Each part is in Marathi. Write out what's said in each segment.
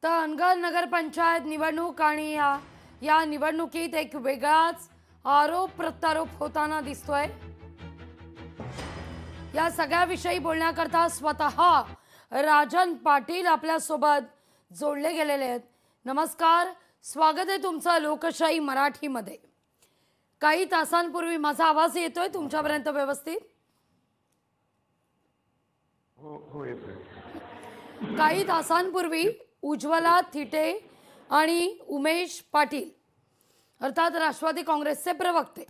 तर अनगर नगरपंचायत निवडणूक आणि या निवडणुकीत एक वेगळाच आरोप प्रत्यारोप होताना दिसतोय। या सगळ्याविषयी बोलण्याकरता स्वतः राजन पाटील आपल्या सोबत जोडले गेलेले आहेत। नमस्कार, स्वागत आहे तुमचं लोकशाही मराठीमध्ये। काही तासांपूर्वी माझा आवाज येतोय तुमच्यापर्यंत व्यवस्थित? हो येतोय। काही तासांपूर्वी उज्ज्वला थिटे आणि उमेश पाटील अर्थात राष्ट्रवादी काँग्रेसचे प्रवक्ते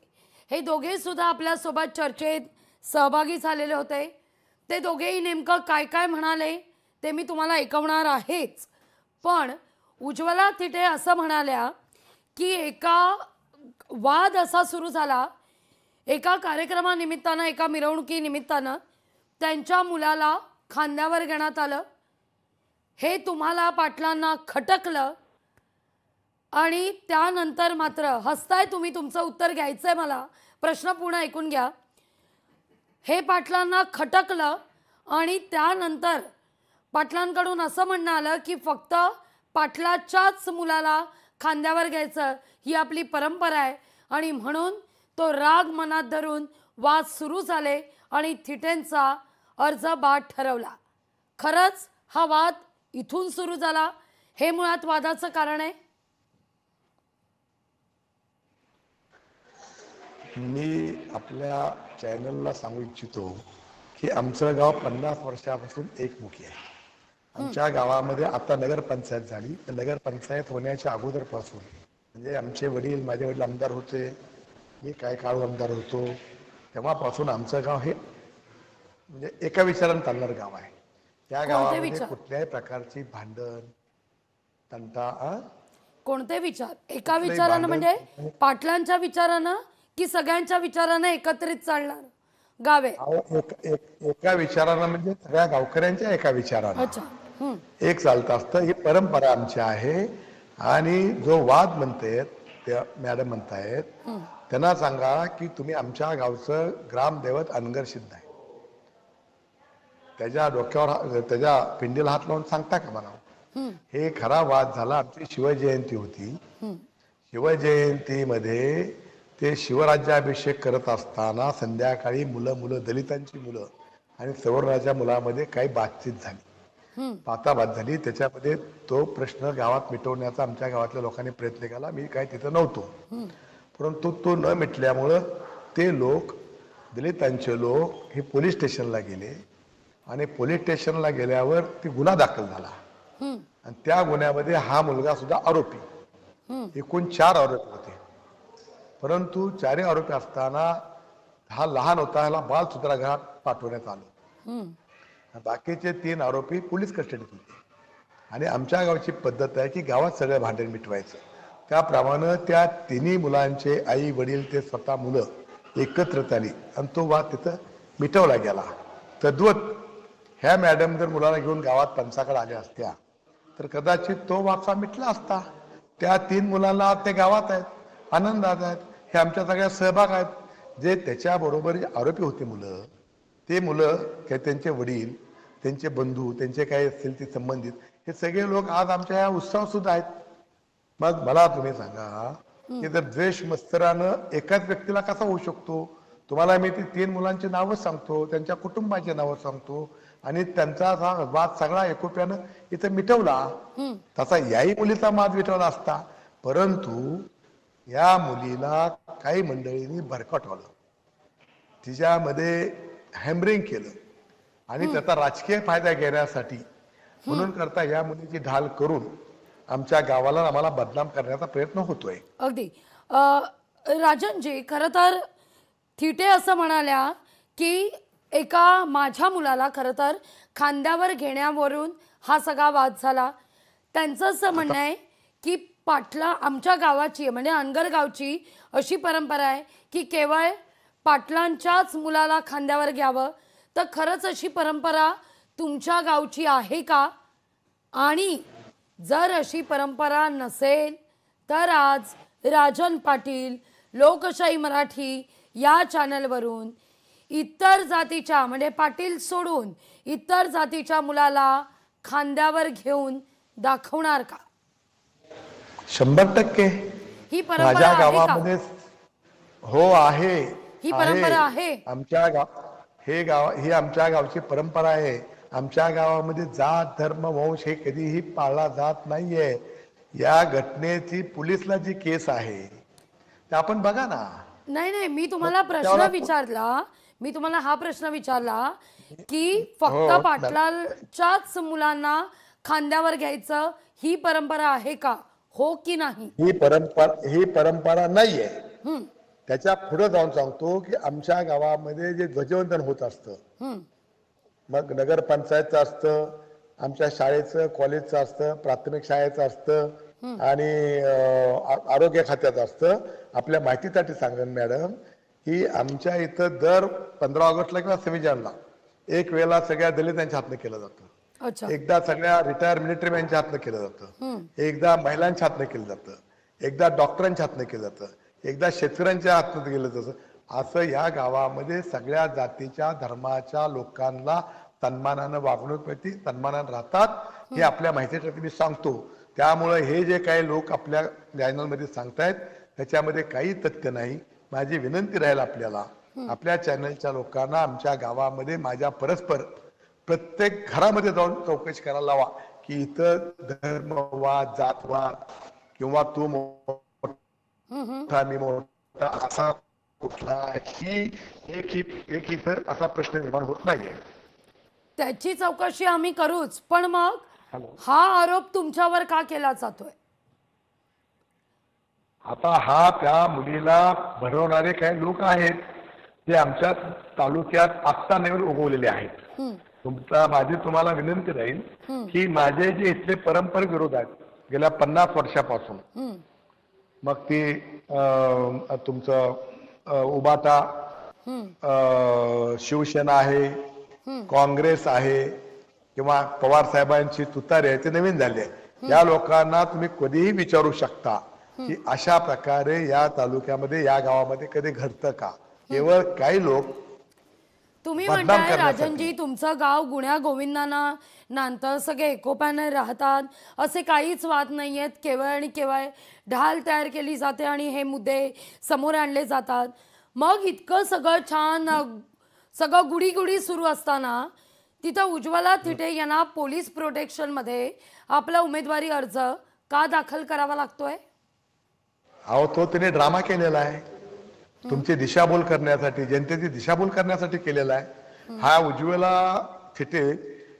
हे दोघे सुद्धा आपल्या सोबत चर्चेत सहभागी झालेले होते। ते दोघेही नेमकं काय काय म्हणाले ते मी तुम्हाला ऐकवणार आहेच, पण उज्ज्वला थिटे असं म्हणाल्या की एका वाद असा सुरू झाला, एका कार्यक्रमानिमित्तानं एका मिरवणुकीनिमित्तानं त्यांच्या मुलाला खांद्यावर घेण्यात आलं। हे तुम्हाला पाटलांना खटकलं आणि त्यानंतर मात्र हसताय तुम्ही, तुमचं उत्तर घ्यायचंय मला, प्रश्न पूर्ण ऐकून घ्या। हे पाटलांना खटकलं आणि त्यानंतर पाटलांकडून असं म्हणणं आलं की फक्त पाटलाच्याच मुलाला खांद्यावर घ्यायचं ही आपली परंपरा आहे आणि म्हणून तो राग मनात धरून वाद सुरू झाले आणि थिटेंचा अर्ज बाद ठरवला। खरंच हा वाद इथून सुरू झाला, हे मुळात वादाचं कारण आहे? मी आपल्या चॅनलला सांगू इच्छितो की आमचं गाव 50 वर्षापासून एकमुखी आहे। आमच्या गावामध्ये आता नगरपंचायत झाली, तर नगरपंचायत होण्याच्या अगोदरपासून म्हणजे आमचे वडील, माझे वडील आमदार होते, मी काय काळ आमदार होतो, तेव्हापासून आमचं गाव हे म्हणजे एका विचारानं चालणारं गाव आहे। त्या गावामध्ये कुठल्याही प्रकारची भांडण तंटा कोणते विचार एका विचारानं म्हणजे पाटलांच्या विचारानं की सगळ्यांच्या विचारानं एकत्रित चालणार गाव आहे? एका विचारानं म्हणजे सगळ्या गावकऱ्यांच्या एका विचारानं अच्छा, एक चालतं असतं, ही परंपरा आमची आहे। आणि जो वाद म्हणतायत त्या मॅडम म्हणतायत त्यांना सांगा की तुम्ही आमच्या गावचं ग्रामदैवत अनगर सिद्ध आहे, त्याच्या डोक्यावर त्याच्या पिंडीला हात लावून सांगता का मला? हे खरा वाद झाला। आमची शिवजयंती होती, शिवजयंतीमध्ये ते शिवराज्याभिषेक करत असताना संध्याकाळी मुलं दलितांची मुलं आणि सवर्णाच्या मुलामध्ये काही बातचीत झाली, बाताबात झाली। त्याच्यामध्ये तो प्रश्न गावात मिटवण्याचा आमच्या गावातल्या लोकांनी प्रयत्न केला, मी काय तिथं नव्हतो, परंतु तो न मिटल्यामुळं ते लोक, दलितांचे लोक हे पोलीस स्टेशनला गेले आणि पोलीस स्टेशनला गेल्यावर ती गुन्हा दाखल झाला आणि त्या गुन्ह्यामध्ये हा मुलगा सुद्धा आरोपी, एकूण 4 आरोपी होते। परंतु 4 आरोपी असताना हा लहान होता, ह्याला बाल सुधारगृहात पाठवण्यात आलं। बाकीचे 3 आरोपी पोलीस कस्टडीत होते आणि आमच्या गावची पद्धत आहे की गावात सगळं भांडण मिटवायचं। त्याप्रमाणे त्या 3 मुलांचे आई वडील ते स्वतः मुलं एकत्रित आली आणि तो वाद तिथं मिटवला गेला। तद्वत ह्या मॅडम जर मुलाला घेऊन गावात पंचाकडे आल्या असत्या तर कदाचित तो वाद मिटला असता। त्या 3 मुलांना ते गावात आहेत, आनंदात आहेत, हे आमच्या सगळ्या सहभाग आहेत। जे त्याच्याबरोबर जे आरोपी होते मुलं, ते मुलं काय त्यांचे वडील, त्यांचे बंधू, त्यांचे काय असतील ते संबंधित, हे सगळे लोक आज आमच्या या उत्सवात सुद्धा आहेत। मग मला तुम्ही सांगा की जर द्वेष मत्सरानं एकाच व्यक्तीला कसा होऊ शकतो? तुम्हाला मी ती 3 मुलांची नावं सांगतो, त्यांच्या कुटुंबाची नावं सांगतो आणि त्यांचा वाद सगळा एकोप्यानं इथं मिटवला। तसा याही मुलीचा वाद मिटवला असता, परंतु या मुलीला काही मंडळींनी भरकटवलं, तिच्यामध्ये हॅमरिंग केलं आणि त्याचा राजकीय फायदा घेण्यासाठी म्हणून करता या मुलीची ढाल करून आमच्या गावाला आम्हाला बदनाम करण्याचा प्रयत्न होतोय। अगदी राजनजी, खरं तर थिटे असं म्हणाल्या की एका माझ्या मुलाला खरं तर खांद्यावर घेण्यावरून हा सगळा वाद झाला। त्यांचं असं म्हणणं आहे की पाटला आमच्या गावाची म्हणजे अनगर गावची अशी परंपरा आहे की केवळ पाटलांच्याच मुलाला खांद्यावर घ्यावं, तर खरंच अशी परंपरा तुमच्या गावची आहे का? आणि जर अशी परंपरा नसेल तर आज राजन पाटील लोकशाही मराठी या चॅनलवरून इतर जातीच्या म्हणजे पाटील सोडून इतर जातीच्या मुलाला खांद्यावर घेऊन दाखवणार का? 100% ही परंपरा माझ्या आहे का? गावामध्ये हो आहे. ही परंपरा आहे. आमच्या ही आमच्या गावची परंपरा आहे. आमच्या गावामध्ये जात धर्म वंश हे कधीही पाळला जात नाहीये. या घटनेची पोलिसला जी केस आहे ते आपण बघा ना. नाही, मी तुम्हाला प्रश्न विचारला. मी तुम्हाला हा प्रश्न विचारला की फक्त पाटलाच्याच मुलांना खांद्यावर घ्यायचं ही परंपरा आहे का, हो की नाही? ही परंपरा नाहीये. त्याच्या पुढे जाऊन सांगतो की आमच्या गावामध्ये जे ध्वजवंदन होत असतं, मग नगरपंचायतचं असतं, आमच्या शाळेचं कॉलेजचं असतं, प्राथमिक शाळेचं असतं आणि आरोग्य खात्याचं असतं. आपल्या माहितीसाठी सांगेन मॅडम की आमच्या इथं दर 15 ऑगस्टला किंवा 26 जानेवारीला एक वेळेला सगळ्या दलितांच्या हातनं केलं जातं, एकदा सगळ्या रिटायर मिलिटरी मॅनच्या हातनं केलं जातं, एकदा महिलांच्या हातनं केलं जातं, एकदा डॉक्टरांच्या हातनं केलं जातं, एकदा शेतकऱ्यांच्या हातनं केलं जातं. असं या गावामध्ये सगळ्या जातीच्या धर्माच्या लोकांना सन्मानानं वागणूक मिळते, सन्मानानं राहतात. हे आपल्या माहितीसाठी मी सांगतो. त्यामुळे हे जे काही लोक आपल्या चॅनलमध्ये सांगतायत त्याच्यामध्ये काही तथ्य नाही. माझी विनंती राहील आपल्याला, आपल्या चॅनलच्या लोकांना आमच्या गावामध्ये माझ्या परस्पर प्रत्येक घरामध्ये जाऊन चौकशी करायला लावा की इथं धर्मवाद, जातवाद किंवा तू मोठा मी मोठा असा कुठलाही एक इथं असा प्रश्न निर्माण होत नाहीये. त्याची चौकशी आम्ही करूच, पण मग हा आरोप तुमच्यावर का केला जातोय? आता हा त्या मुलीला भरवणारे काही लोक आहेत जे आमच्या तालुक्यात आत्ता नवीन उगवलेले आहेत. माझी तुम्हाला विनंती राहील की माझे जे इथले परंपरा विरोध आहेत गेल्या 50 वर्षापासून, मग ती तुमचं उबाटा शिवसेना आहे, काँग्रेस आहे किंवा पवार साहेबांची तुतारी आहे, ते नवीन झाले. या लोकांना तुम्ही कधीही विचारू शकता की अशा प्रकारे या तालुक्यामध्ये या गावामध्ये कधी घडतं का? केवळ काही लोक तुम्ही म्हणताय राजनजी तुमचं गाव गुण्या गोविंदांना नांतर सगळे एकोप्याने राहतात, असे काहीच वाद नाहीयेत. केवळ आणि केवळ ढाल तयार केली जाते आणि हे मुद्दे समोर आणले जातात. मग इतकं सगळं छान सगळं गुडी गुडी सुरू असताना तिथं उज्ज्वला थिटे यांना पोलीस प्रोटेक्शन मध्ये आपला उमेदवारी अर्ज का दाखल करावा लागतोय? अहो तो तिने ड्रामा केलेला आहे, तुमची दिशाभूल करण्यासाठी, जनतेची दिशाभूल करण्यासाठी केलेला आहे. हा उज्ज्वला थिटे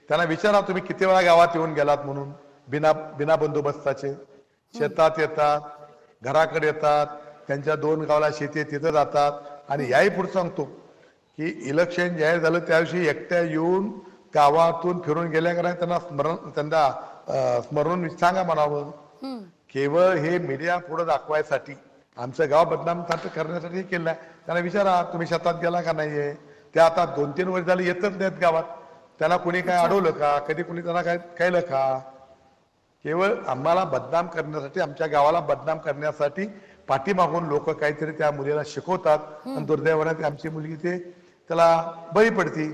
त्यांना विचारा तुम्ही किती वेळा गावात येऊन गेलात म्हणून. बिना बंदोबस्ताचे शेतात येतात, घराकडे येतात, त्यांच्या 2 गावाला शेती आहे तिथं जातात. आणि याही पुढे सांगतो की इलेक्शन जाहीर झालं त्या दिवशी एकट्या येऊन गावातून फिरून गेल्या का त्यांना स्मरून सांगा म्हणावं. केवळ हे मीडिया पुढे दाखवायसाठी, आमचं गाव बदनाम करण्यासाठी केलंय. त्यांना विचारा तुम्ही शेतात गेला का नाहीये. ते आता 2-3 वर्ष झाले येतच नाहीत गावात. त्यांना कोणी काय अडवलं का, कधी कोणी त्यांना काय कळलं का? केवळ आम्हाला बदनाम करण्यासाठी, आमच्या गावाला बदनाम करण्यासाठी पाठीमागून लोक काहीतरी त्या मुलीला शिकवतात आणि दुर्दैवाने आमची मुलगी ते त्याला बळी पडती.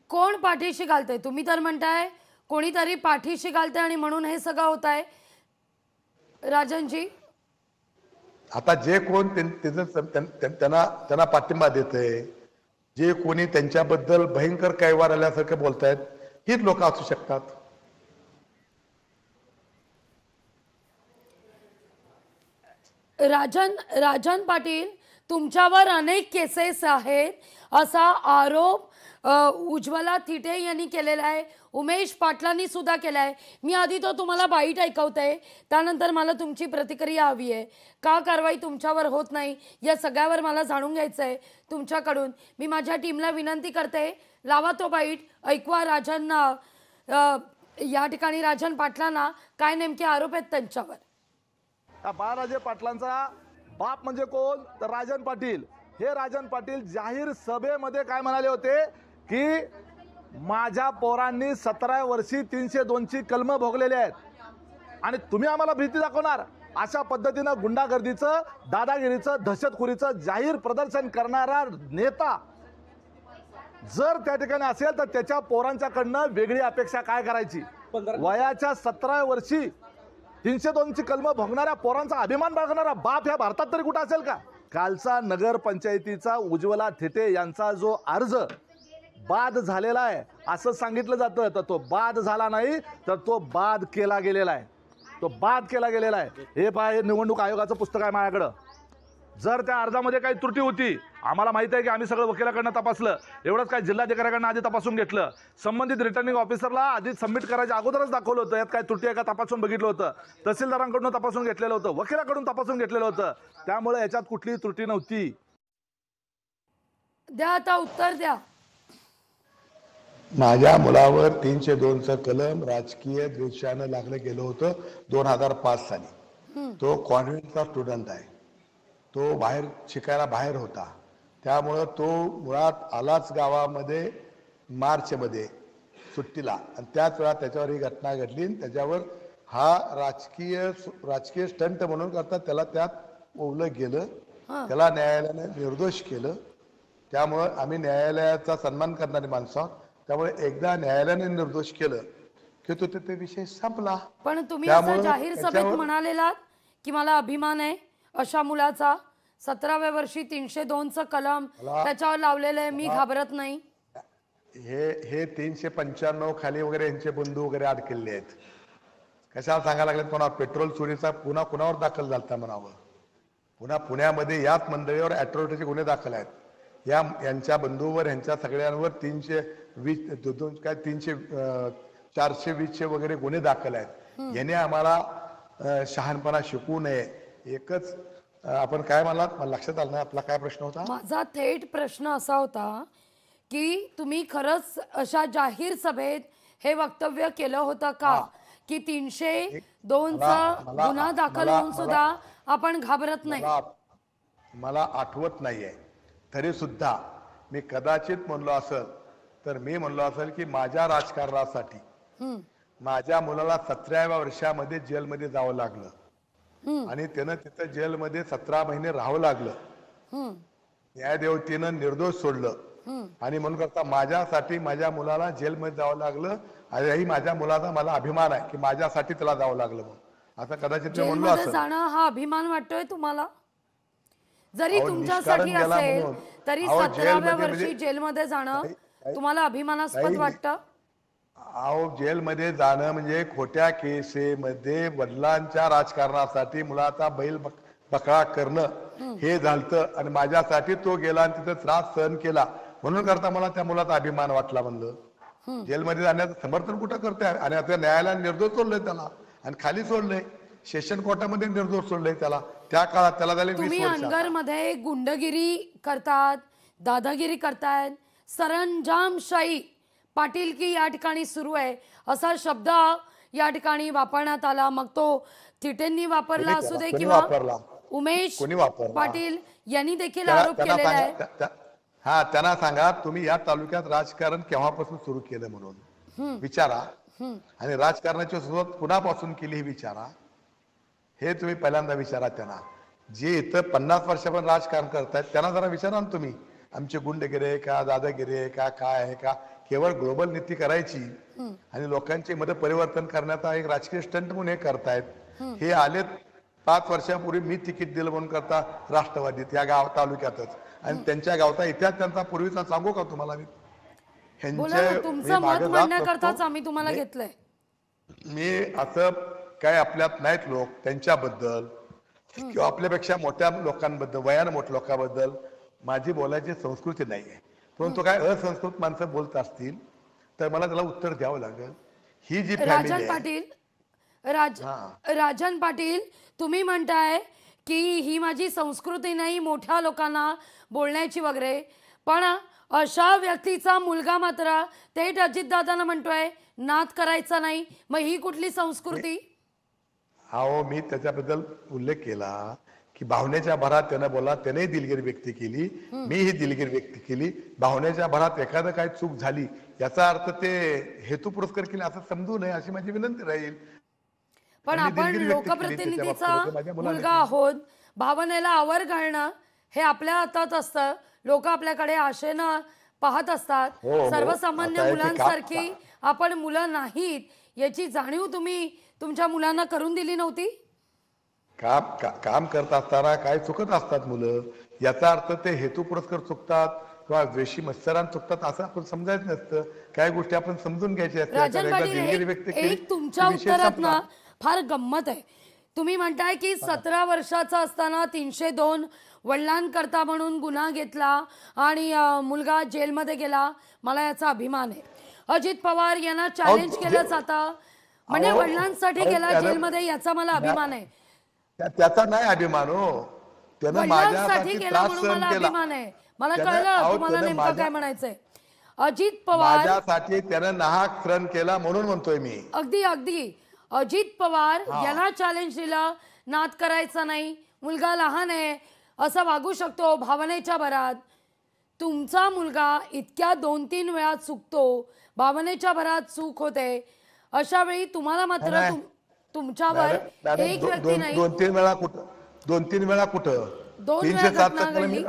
कोण पाठीशी घालतंय? तुम्ही तर म्हणताय कोणीतरी पाठीशी घालतंय आणि म्हणून हे सगळं होत आहे. राजनजी आता जे कोण त्यांना पाठिंबा देतंय, जे कोणी त्यांच्याबद्दल भयंकर कैवार आल्यासारखं बोलतायत, हीच लोक असू शकतात. राजन पाटील तुमच्यावर अनेक केसेस आहेत असा आरोप उज्ज्वला थिटे यांनी केलेला आहे, उमेश पाटलांनी सुद्धा केला आहे. मी आधी तो तुम्हाला बाईट ऐकवते, त्यानंतर मला तुमची प्रतिक्रिया हवी आहे. का कारवाई तुमच्यावर होत नाही या सगळ्यावर मला जाणून घ्यायचं आहे तुमच्याकडून. मी माझ्या टीमला विनंती करते, लावा तो बाईट, ऐकवा राजनना. या ठिकाणी राजन पाटलांना काय नेमके आरोप आहेत त्यांच्यावर. बाळराजे पाटलांचा बाप म्हणजे कोण तर राजन पाटील. हे राजन पाटील जाहीर सभेमध्ये काय म्हणाले होते की माझ्या पोरांनी 17 वर्षी 302ची कलम भोगलेले आहेत आणि तुम्ही आम्हाला भीती दाखवणार. अशा पद्धतीनं गुंडागर्दीचं, दादागिरीचं, दहशतखोरीचं जाहीर प्रदर्शन करणारा नेता जर त्या ठिकाणी असेल तर त्याच्या पोरांच्याकडनं वेगळी अपेक्षा काय करायची? वयाच्या 17व्या वर्षी 302ची कलम भोगणाऱ्या पोरांचा अभिमान बाळगणारा बाप ह्या भारतात तरी कुठं असेल का? कालचा नगर पंचायतीचा उज्ज्वला थिटे यांचा जो अर्ज बाद झालेला आहे असं सांगितलं जातं, तर तो बाद झाला नाही, तर तो बाद केला गेलेला आहे. तो बाद केला गेलेला आहे. हे पहा, हे निवडणूक आयोगाचं पुस्तक आहे माझ्याकडं. जर त्या अर्जामध्ये काही त्रुटी होती, आम्हाला माहित आहे की आम्ही सगळं वकिलाकडनं तपासलं. एवढंच काय, जिल्हाधिकाऱ्याकडनं आधी तपासून घेतलं, संबंधित रिटर्निंग ऑफिसरला आधी सबमिट करायच्या अगोदरच दाखवलं होतं यात काय त्रुटी आहे का तपासून बघितलं होतं, तहसीलदारांकडून तपासून घेतलेलं होतं, वकिलाकडून तपासून घेतलेलं होतं. त्यामुळे याच्यात कुठलीही त्रुटी नव्हती. द्या आता उत्तर द्या. माझ्या मुलावर 302चं कलम राजकीय द्वेषानं लागलं गेलं होतं 2005 साली. तो कॉन्व्हेंटचा स्टुडंट आहे. तो बाहेर शिकायला बाहेर होता. त्यामुळं तो मुळात आलाच गावामध्ये मार्चमध्ये सुट्टीला, आणि त्याच वेळा त्याच्यावर ही घटना घडली. त्याच्यावर हा राजकीय स्टंट म्हणून करता त्याला त्यात ओवलं गेलं. त्याला न्यायालयाने निर्दोष केलं. त्यामुळं आम्ही न्यायालयाचा सन्मान करणारी माणसं आहोत. त्यामुळे एकदा न्यायालयाने निर्दोष केलं की तो ते विषय संपला. पण तुम्ही असं जाहीर सभेत म्हणालेलात की मला अभिमान आहे अशा मुलाचा, 17व्या वर्षी 302चं कलम त्याच्यावर लावलेलं आहे, मी घाबरत नाही. हे 395 खाली वगैरे यांचे बंधू वगैरे अडकलेले आहेत. कशाला सांगायला लागलेत? कोणा पेट्रोल चोरीचा पुन्हा कुणावर दाखल झालता म्हणावं. पुन्हा पुण्यामध्ये याच मंडळीवर अॅट्रॉसिटीचे गुन्हे दाखल आहेत. यांच्या बंधूवर, यांच्या सगळ्यांवर 420 वगैरे गुन्हे दाखल आहेत. याने आम्हाला शहाणपणा शिकू नये. एकच आपण काय मला लक्षात आलं नाही आपला काय प्रश्न होता. माझा थेट प्रश्न असा होता की तुम्ही खरंच अशा जाहीर सभेत हे वक्तव्य केलं होतं का की 302चा गुन्हा दाखल होऊन सुद्धा आपण घाबरत नाही? मला आठवत नाहीये. तरी सुद्धा मी कदाचित म्हणलो असेल तर मी म्हणलो असेल की माझ्या राजकारणासाठी माझ्या मुलाला 17व्या वर्षामध्ये जेलमध्ये जावं लागलं आणि त्यानं तिथं जेलमध्ये 17 महिने राहावं लागलं. न्यायदेवतेनं निर्दोष सोडलं आणि म्हणून करता माझ्यासाठी माझ्या मुलाला जेलमध्ये जावं लागलं. आणि माझ्या मुलाचा मला अभिमान आहे की माझ्यासाठी त्याला जावं लागलं म्हणून असं कदाचित मी म्हणलो असेल. जाणं हा अभिमान वाटतोय तुम्हाला? जरी तुमच्यासाठी असेल तरी 17व्या वर्षी जेलमध्ये जाणं तुम्हाला अभिमानास्पद वाटतं? अहो, जेलमध्ये जाणं म्हणजे खोट्या केसेमध्ये वडिलांच्या राजकारणासाठी मुलाचा बैल बकळा करणं हे झालं. आणि माझ्यासाठी तो गेला आणि तिथं त्रास सहन केला म्हणून करता मला त्या मुलाचा अभिमान वाटला. म्हणलं जेलमध्ये जाण्याचं समर्थन कुठं करते? आणि आता न्यायालयाने निर्दोष सोडलंय त्याला आणि खाली सोडलंय. सेशन कोर्टामध्ये निर्दोष सोडलंय त्याला. त्या काळात त्याला झाले 20 वर्ष. तुम्ही अनगरमध्ये गुंडगिरी करतात, दादागिरी करतायत, सरंजामशाही पाटीलकी या ठिकाणी सुरू आहे असा शब्द या ठिकाणी वापरण्यात आला. मग तो थिटेंनी वापरला असू दे किंवा उमेश पाटील यांनी देखील आरोप केलेला आहे. हा, त्यांना सांगा तुम्ही या तालुक्यात राजकारण केव्हापासून सुरू केलं म्हणून विचारा. आणि राजकारणाची सुरुवात कुणापासून केली हे विचारा. हे तुम्ही पहिल्यांदा विचारा त्यांना. जे इथं 50 वर्षापासून राजकारण करतायत त्यांना जरा विचारा ना तुम्ही. आमचे गुंडगिरी आहे का, दादागिरी आहे का, काय आहे का? केवळ ग्लोबल नीती करायची आणि लोकांचे मत परिवर्तन करण्याचा एक राजकीय स्टंट म्हणून हे करतायत. हे आलेत 5 वर्षापूर्वी मी तिकीट दिलं म्हणून करता राष्ट्रवादीत या गाव तालुक्यातच. आणि त्यांच्या गावचा इतिहास त्यांचा पूर्वीचा सांगू का तुम्हाला? मी तुमचं मत मांडण्याकरताच आम्ही तुम्हाला घेतलंय. मी असं काय आपल्यात नाहीत लोक त्यांच्याबद्दल किंवा आपल्यापेक्षा मोठ्या लोकांबद्दल, वयानं मोठ्या लोकांबद्दल माझी बोलायची संस्कृती नाहीये. परंतु काय असंस्कृत माणसं बोलत असतील तर मला त्याला उत्तर द्यावं लागेल. ही जी राजन पाटील, राजन पाटील तुम्ही म्हणताय की ही माझी संस्कृती नाही मोठ्या लोकांना बोलण्याची वगैरे, पण अशा व्यक्तीचा मुलगा मात्र थेट अजितदादांना म्हणतोय नाद करायचा नाही. मग ही कुठली संस्कृती? अहो, मी त्याच्याबद्दल उल्लेख केला की भावनेच्या भरात त्यानं बोला, त्याने दिलगिरी व्यक्त केली, मी ही दिलगिरी व्यक्त केली. भावनेच्या भरात एखादं काय चूक झाली याचा अर्थ ते हेतू पुरस्कार केले असं समजू नये अशी माझी विनंती राहील. पण आपण लोकप्रतिनिधीचा मुलगा आहोत. भावनेला आवर घालणं हे आपल्या हातात असतं. लोक आपल्याकडे आशेनं पाहत असतात. हो, हो. सर्वसामान्य आता आहे की मुलांसारखी आपण मुलं नाहीत याची जाणीव तुम्ही तुमच्या मुलांना करून दिली नव्हती? काम करत असताना काय चुकत असतात मुलं, याचा अर्थ ते हेतुपुरस्कर चुकतात किंवा द्वेषी मत्सरान चुकतात असं आपण समजायचं नसतं. काही गोष्टी आपण समजून घ्यायच्या असतात. राजन एकदा पाटील, दिलगिरी व्यक्त केली एक तुमच्या की विषय उत्तरात संपला. ना फार गंमत आहे. तुम्ही म्हणताय की 17 वर्षाचा असताना 302 वडिलांकरता म्हणून गुन्हा घेतला आणि मुलगा जेलमध्ये गेला, मला याचा अभिमान आहे. अजित पवार यांना चॅलेंज केलं जातं, म्हणजे अहो, वडिलांसाठी अहो, गेला त्यानं- जेलमध्ये, याचा मला अभिमान आहे. त्याचा नाही अभिमान हो, त्यानं वडिलांसाठी माझ्यासाठी केला त्रास म्हणून सहन मला केला. अभिमान आहे. मला त्यानं- कळलं अहो, तुम्हाला त्यानं नेमकं माझ्या- काय म्हणायचंय. अजित पवार, माझ्यासाठी त्यानं नाहक श्रम केला म्हणून म्हणतोय मी. अगदी अगदी अजित पवार याला चॅलेंज दिलं, नाद करायचा नाही, मुलगा लहान आहे, असं वागू शकतो भावनेच्या भरात. तुमचा मुलगा इतक्या 2-3 वेळा चुकतो, भावनेच्या भरात चूक होते, अशा वेळी तुम्हाला मात्र नाही. तुमच्यावर मॅडम, एक व्यक्ती नाही, 2-3 वेळा कुठं, 2-3 वेळा कुठं, 2 वेळा 307चा घटना कलम घडली.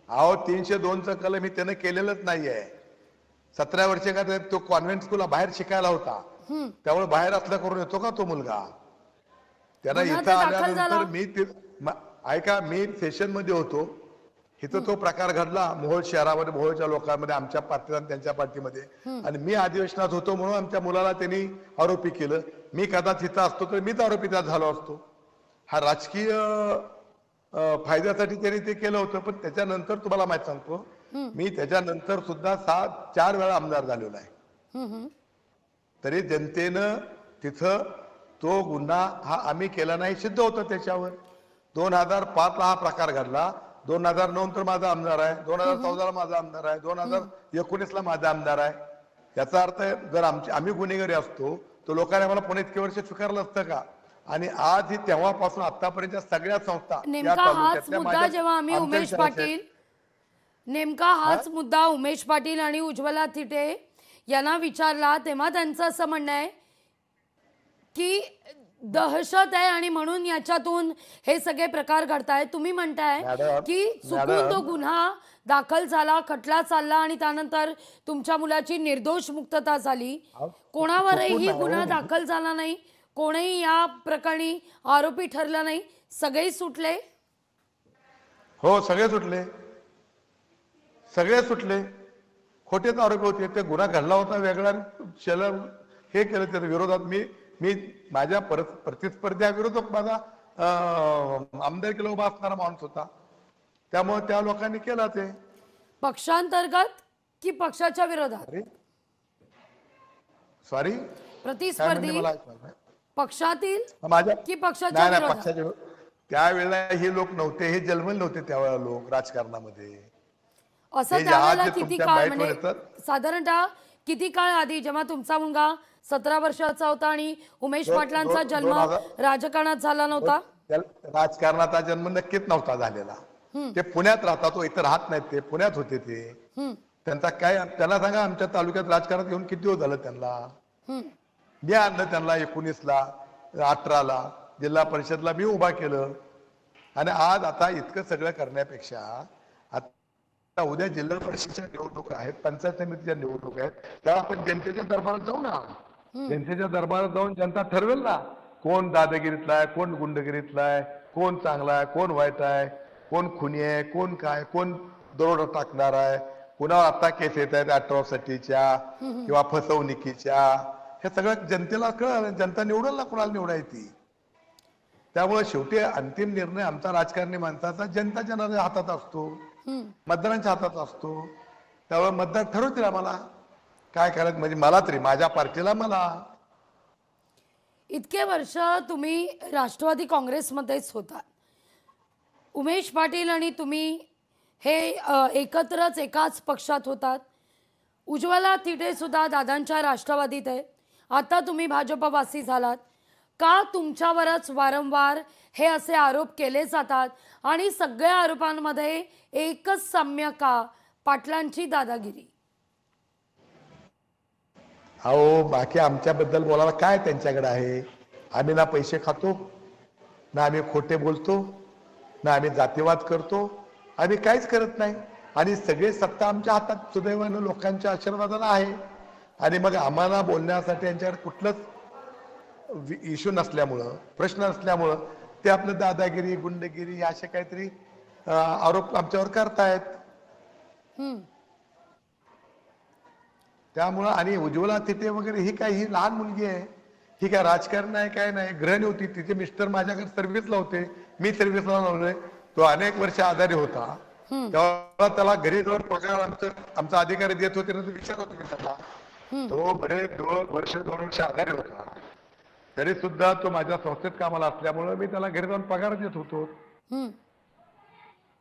अहो 302चा कलम मी त्यानं केलेलंच नाहीये. 17 वर्षे का तो कॉन्व्हेंट स्कूलला बाहेर शिकायला होता, त्यामुळे बाहेर असला करून येतो का तो मुलगा. त्याला गुन्हा इथं तर दाखल झाला. आल्यानंतर ऐका, मी सेशन मध्ये होतो, इथं तो प्रकार घडला मोहोळ शहरामध्ये, मोहोळच्या लोकांमध्ये, आमच्या पार्टीत आणि त्यांच्या पार्टीमध्ये, आणि मी अधिवेशनात होतो म्हणून आमच्या मुलाला त्यांनी आरोपी केलं. मी कदाचित इथं असतो तर मीच आरोपी त्यात झालो असतो. हा राजकीय फायद्यासाठी त्यांनी ते केलं होतं. पण त्याच्यानंतर तुम्हाला माहित सांगतो, मी त्याच्यानंतर सुद्धा 4 वेळा आमदार झालेलो आहे. तरी जनतेनं तिथं तो गुन्हा हा आम्ही केला नाही सिद्ध होतं त्याच्यावर. 2005 ला हा प्रकार घडला, 2009 नंतर माझा आमदार आहे, 2014 माझा आमदार आहे, 2019 माझा आमदार आहे. याचा अर्थ जर आम्ही गुन्हेगारी असतो तर लोकांनी आम्हाला पुणे इतके वर्ष स्वीकारलं असतं का. आणि आज ही तेव्हापासून आतापर्यंत सगळ्या संस्था नेमका हाच मुद्दा जेव्हा आम्ही उमेश पाटील, नेमका हाच मुद्दा उमेश पाटील आणि उज्ज्वला थिटे यांना विचारला, तेव्हा त्यांचं असं म्हणणं आहे की दहशत आहे आणि म्हणून याच्यातून हे सगळे प्रकार घडतायत. तुम्ही म्हणताय की चुकून तो गुन्हा दाखल झाला, खटला चालला आणि त्यानंतर तुमच्या मुलाची निर्दोष मुक्तता झाली, कोणावरही गुन्हा दाखल झाला नाही, कोणीही या प्रकरणी आरोपी ठरला नाही, सगळे सुटले. हो, सगळे सुटले, सगळे सुटले. खोटेच आरोपी होते. ते गुन्हा घडला होता वेगळा, हे केलं त्याच्या विरोधात. मी माझ्या प्रतिस्पर्ध्याविरोधात माझा आमदारकीला उभा असणारा माणूस होता, त्यामुळे त्या लोकांनी केला. ते पक्षांतर्गत की पक्षाच्या विरोधात? सॉरी, प्रतिस्पर्धी पक्षातील माझ्या की पक्षाच्या नाही, विरोधात? पक्षाच्या त्यावेळेला हे लोक नव्हते, हे जन्मले नव्हते त्यावेळेला लोक राजकारणामध्ये. असं हे त्यावेळेला जे किती तुमच्या काळ, बाईटवर म्हणजे येतात. साधारणतः किती काळ आधी, जेव्हा तुमचा मुलगा 17 वर्षाचा होता आणि उमेश पाटलांचा जन्म राजकारणात झाला नव्हता? राजकारणाचा जन्म नक्कीच नव्हता झालेला. ते पुण्यात राहतात, तो इथं राहत नाहीत, ते पुण्यात होते. ते त्यांचा काय, त्यांना सांगा आमच्या तालुक्यात राजकारणात येऊन किती दिवस झालं त्यांना. मी आणलं त्यांना 19ला, 18ला जिल्हा परिषदला मी उभा केलं. आणि आज आता इतकं सगळं करण्यापेक्षा आता उद्या जिल्हा परिषदेच्या निवडणूक आहेत, पंचायत समितीच्या निवडणूक आहेत, तेव्हा आपण जनतेच्या दरबारात जाऊ ना. जनतेच्या दरबारात जाऊन जनता ठरवेल ना, कोण दादागिरीतला आहे, कोण गुंडगिरीतला आहे, कोण चांगला आहे, कोण वाईट आहे, कोण खुनी आहे, कोण काय, कोण दरोडा टाकणार आहे, कुणावर आता केस येत आहेत अट्रॉसिटीच्या किंवा फसवणुकीच्या. हे सगळं जनतेला कळलं, जनता निवडेल ना कुणाला निवडायची. त्यामुळे शेवटी अंतिम निर्णय आमचा राजकारणी माणसाचा जनताच्या हातात असतो, मतदारांच्या हातात असतो. त्यामुळे मतदार ठरवतील आम्हाला काय करायचं, म्हणजे मला तरी, माझ्या पार्टीला. मला इतके वर्ष तुम्ही राष्ट्रवादी काँग्रेसमध्येच होता, उमेश पाटील आणि तुम्ही हे एकत्रच एकाच पक्षात होतात. उज्ज्वला थिटे सुद्धा दादांच्या राष्ट्रवादीत आहे, आता तुम्ही भाजपवासी झालात. का तुमच्यावरच वारंवार हे असे आरोप केले जातात आणि सगळ्या आरोपांमध्ये एकच साम्य का, पाटलांची दादागिरी? अहो, बाकी आमच्याबद्दल बोलायला काय त्यांच्याकडे आहे? आम्ही ना पैसे खातो, ना आम्ही खोटे बोलतो, ना आम्ही जातीवाद करतो, आम्ही काहीच करत नाही. आणि सगळे सत्ता आमच्या हातात सुदैवानं लोकांच्या आशीर्वादानं आहे. आणि मग आम्हाला बोलण्यासाठी यांच्याकडे कुठलंच इश्यू नसल्यामुळं, प्रश्न नसल्यामुळं ते आपलं दादागिरी, गुंडगिरी असे काहीतरी आरोप आमच्यावर करतायत. त्यामुळं आणि उज्ज्वला थिटे वगैरे ही काय, ही लहान मुलगी आहे, ही काय राजकारण आहे काय नाही. गृहिणी होती, तिचे मिस्टर माझ्याकडे सर्व्हिसला होते, मी सर्व्हिसला नव्हते. तो अनेक वर्ष आजारी होता, तेव्हा त्याला घरी जाऊन पगार आमचा अधिकारी देत होते ना, तो विचार होतो मी त्याला. तो बरे 2 वर्ष आजारी होता, तरी सुद्धा तो माझ्या संस्थेत कामाला असल्यामुळं मी त्याला घरी जाऊन पगार देत होतो.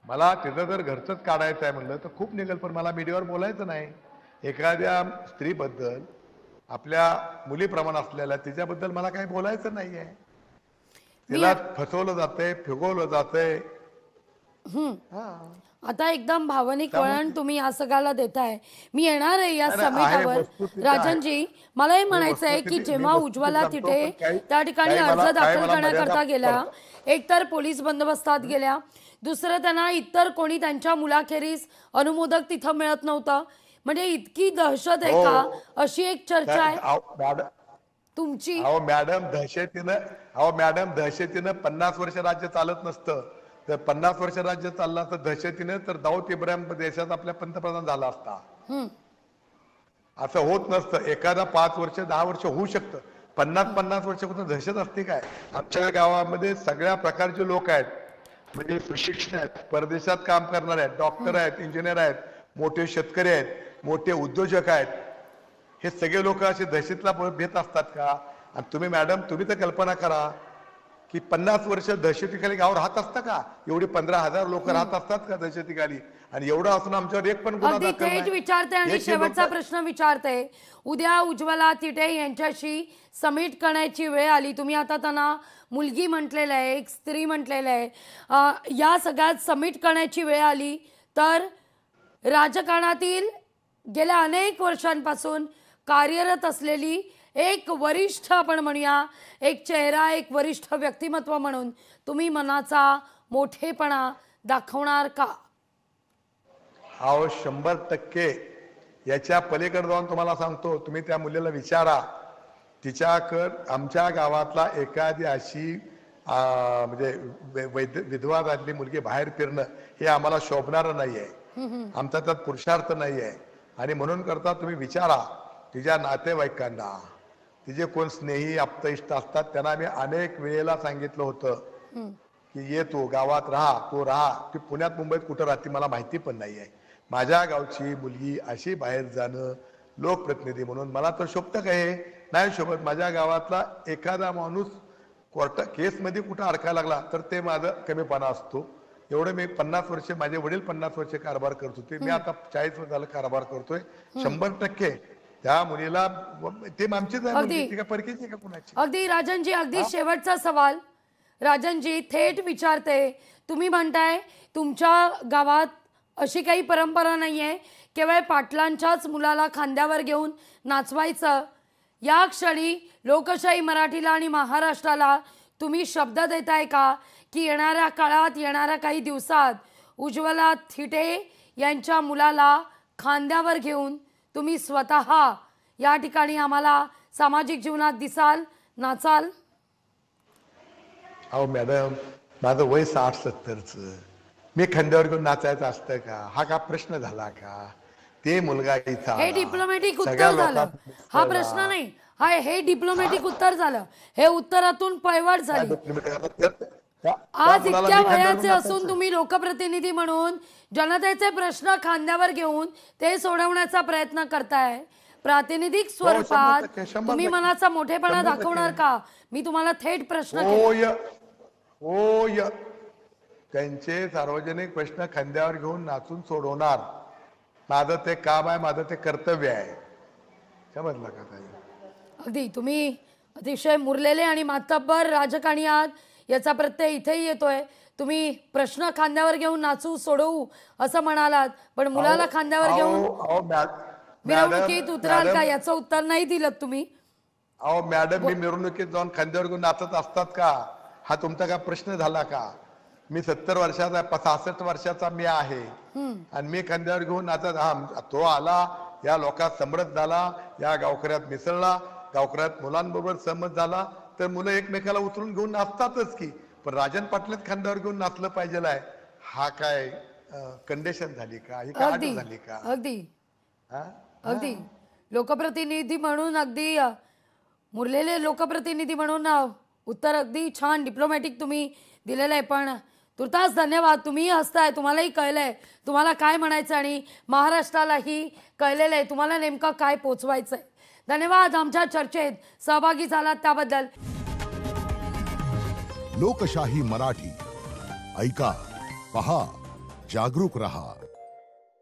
मला तिथं जर घरचंच काढायचं आहे म्हणलं तर खूप निघेल, पण मला मीडियावर बोलायचं नाही. एखाद्या स्त्रीबद्दल, आपल्या मुलीप्रमाणे असलेल्या तिच्याबद्दल मला काही बोलायचं नाहीये. तिला फसवलं जातंय, फिगवलं जातंय. आता एकदम भावनिक वळण तुम्ही या सगळ्याला देताय. मी येणार आहे या समिटावर. राजनजी, मला हे म्हणायचं आहे की जेव्हा उज्ज्वला थिटे त्या ठिकाणी अर्ज दाखल करण्याकरता गेल्या, एकतर पोलीस बंदोबस्तात गेल्या, दुसरं त्यांना इतर कोणी त्यांच्या मुलाखेरीस अनुमोदक तिथं मिळत नव्हतं. म्हणजे इतकी दहशत आहे का, अशी एक चर्चा आहे तुमची. मॅडम दहशतीनं 50 वर्ष राज्य चालत नसतं. तर 50 वर्ष राज्य चाललं असतं दहशतीनं, तर दाऊद इब्राहिम देशात आपल्या पंतप्रधान झाला असता. असं होत नसतं. एखादा 5 वर्ष 10 वर्ष होऊ शकतं, 50 वर्ष कुठं दहशत असते काय. आमच्या गावामध्ये सगळ्या प्रकारचे लोक आहेत, म्हणजे सुशिक्षित आहेत, परदेशात काम करणारे आहेत, डॉक्टर आहेत, इंजिनियर आहेत, मोठे शेतकरी आहेत, मोठे उद्योजक आहेत. हे सगळे लोक असे दहशतीला भेट असतात का. आणि तुम्ही मॅडम, तुम्ही तर कल्पना करा की 50 वर्ष दहशतीखाली गाव राहत असतं का. एवढी 15,000 लोक राहत असतात का दहशतीखाली. आणि एवढं असून आमच्यावर एक पण गुन्हा दाखल नाही. विचारते आणि शेवटचा प्रश्न विचारते. उद्या उज्ज्वला थिटे यांच्याशी समिट करण्याची वेळ आली, तुम्ही आता त्यांना मुलगी म्हटलेलं आहे, एक स्त्री म्हटलेलं आहे, या सगळ्यात समिट करण्याची वेळ आली तर राजकारणातील गेल्या अनेक वर्षांपासून कार्यरत असलेली एक वरिष्ठ, आपण म्हणूया एक चेहरा, एक वरिष्ठ व्यक्तिमत्व म्हणून तुम्ही मनाचा मोठेपणा दाखवणार का. 100% याच्या पलीकडे जाऊन तुम्हाला सांगतो, तुम्ही त्या मुलीला विचारा, तिच्याकडे आमच्या गावातला एखादी अशी म्हणजे विधवा झालेली मुलगी बाहेर फिरणं हे आम्हाला शोभणारं नाहीये. आमचा त्यात पुरुषार्थ नाहीये. आणि म्हणून करता तुम्ही विचारा तिच्या नातेवाईकांना, तिचे कोण स्नेही आप्तइष्ट असतात त्यांना आम्ही अनेक वेळेला सांगितलं होतं की ये तू गावात राहा, तू राहा. ती पुण्यात मुंबईत कुठं राहते मला माहिती पण नाहीये. माझ्या गावची मुलगी अशी बाहेर जाणं लोकप्रतिनिधी म्हणून मला तर शोभतं काय नाही शोभत. माझ्या गावातला एखादा माणूस केसमध्ये कुठं अडकायला लागला तर ते माझं कमीपणा असतो. एवढं मी 50 वर्ष, माझे वडील 50 वर्ष कारभार करत होते, मी आता 40 वर्ष झालं कारभार करतोय. 100% त्या मुलीला ते आमचीच आहे, परकीची का कुणाची. अगदी राजनजी, अगदी शेवटचा सवाल राजनजी थेट विचारते. तुम्ही म्हणताय तुमच्या गावात अशी काही परंपरा नाहीये, केवळ पाटलांच्याच मुलाला खांद्यावर घेऊन नाचवायचं. या क्षणी लोकशाही मराठीला आणि महाराष्ट्राला तुम्ही शब्द देताय का की येणाऱ्या काळात, येणाऱ्या काही दिवसात उज्ज्वला थिटे यांच्या मुलाला खांद्यावर घेऊन तुम्ही स्वतः या ठिकाणी आम्हाला सामाजिक जीवनात दिसाल, नाचाल. अहो मॅडम, माझं वय 60-70च, मी खांद्यावर घेऊन नाचायचं असतं का. हा का प्रश्न झाला का. ते मुलगा इथं, हे डिप्लोमॅटिक उत्तर झालं, हा प्रश्न नाही. हे डिप्लोमॅटिक उत्तर झालं. हे उत्तरातून पळवाट झाली. आज इतक्या वयाचे असून तुम्ही लोकप्रतिनिधी म्हणून जनतेचे प्रश्न खांद्यावर घेऊन ते सोडवण्याचा प्रयत्न करताय. प्रातिनिधिक स्वरूपात तुम्ही मनाचा मोठेपणा दाखवणार का. मी तुम्हाला थेट प्रश्न होय, त्यांचे सार्वजनिक प्रश्न खांद्यावर घेऊन नाचून सोडवणार. माझं ते काम आहे, माझं ते कर्तव्य आहे. समजलं का ताई. अगदी तुम्ही अतिशय मुरलेले आणि मातब्बर राजकारणी आहात याचा प्रत्यय इथेही येतोय. तुम्ही प्रश्न खांद्यावर घेऊन नाचू सोडवू असं म्हणालात, पण मुलाला खांद्यावर घेऊन मिरवणुकीत उतराल का याचं उत्तर नाही दिलं तुम्ही. अहो मॅडम, मी मिरवणुकीत जाऊन खांद्यावर घेऊन नाचत असतात का, हा तुमचा का प्रश्न झाला का. मी 70 वर्षाचा 66 वर्षाचा मी आहे आणि मी खांद्यावर घेऊन नाचत तो आला, या लोकात समरस झाला, या गावकऱ्यात मिसळला, गावकऱ्यात मुलांबरोबर सहमत झाला, तर मुलं एकमेकाला उचलून घेऊन नाचतातच की. पण राजन पाटलात खांद्यावर घेऊन नाचलं पाहिजे आहे, हा काय कंडिशन झाली का? ही काय अगदी झाली का? अगदी हा? अगदी लोकप्रतिनिधी म्हणून अगदी मुरलेले लोकप्रतिनिधी म्हणून उत्तर अगदी छान डिप्लोमॅटिक तुम्ही दिलेलं आहे. पण तुर्तास धन्यवाद. तुम्हीही हसताय, तुम्हालाही कळलंय तुम्हाला काय म्हणायचं आणि महाराष्ट्रालाही कळलेलं आहे तुम्हाला नेमकं काय पोचवायचंय. धन्यवाद आमच्या चर्चेत सहभागी झालात त्याबद्दल. लोकशाही मराठी ऐका, पहा, जागरूक रहा.